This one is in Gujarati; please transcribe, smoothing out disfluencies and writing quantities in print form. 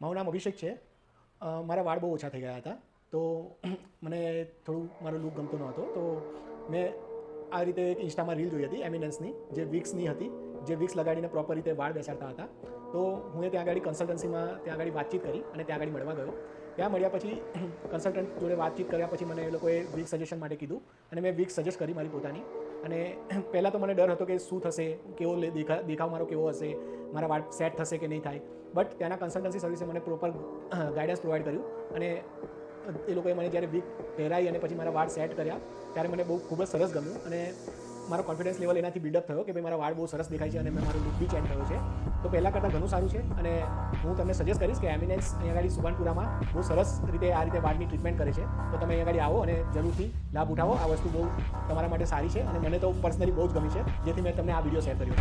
મારું નામ અભિષેક છે. મારા વાળ બહુ ઓછા થઈ ગયા હતા, તો મને થોડું મારો લુક ગમતો નહોતો. તો મેં આ રીતે એક ઇન્સ્ટામાં રીલ જોઈ હતી એમિનેન્સની, જે વિક્સની હતી, જે વિક્સ લગાડીને પ્રોપર રીતે વાળ બેસાડતા હતા. તો હું ત્યાં આગળ કન્સલ્ટન્સીમાં ત્યાં આગળ વાતચીત કરી અને ત્યાં આગળ મળવા ગયો. ત્યાં મળ્યા પછી કન્સલ્ટન્ટ જોડે વાતચીત કર્યા પછી મને એ લોકોએ વિક્સ સજેશન માટે કીધું અને મેં વિક્સ સજેસ્ટ કરી મારી પોતાની. અને પહેલાં તો મને ડર હતો કે શું થશે, કેવો દેખાવ મારો કેવો હશે, મારા વાળ સેટ થશે કે નહીં થાય. બટ ત્યાંના કન્સલ્ટન્સી સર્વિસે મને પ્રોપર ગાઈડન્સ પ્રોવાઈડ કર્યું અને એ લોકોએ મને જ્યારે વીક પહેરાવી અને પછી મારા વાળ સેટ કર્યા ત્યારે મને બહુ ખૂબ જ સરસ ગમ્યું અને મારો કોન્ફિડન્સ લેવલ એનાથી બિલ્ડઅપ થયો કે ભાઈ મારા વાળ બહુ સરસ દેખાય છે અને મારો લુક બી ચેન્જ થયો છે. તો પહેલાં કરતાં ઘણું સારું છે અને હું તમને સજેસ્ટ કરીશ કે એમિનેન્સ અહીંયા આગળ સુભાનપુરામાં બહુ સરસ રીતે આ રીતે વાળની ટ્રીટમેન્ટ કરે છે. તો તમે અહીંયા આગળ આવો અને જરૂરથી લાભ ઉઠાવો. આ વસ્તુ બહુ તમારા માટે સારી છે અને મને તો પર્સનલી બહુ જ ગમી છે, જેથી મેં તમને આ વિડીયો શેર કર્યો.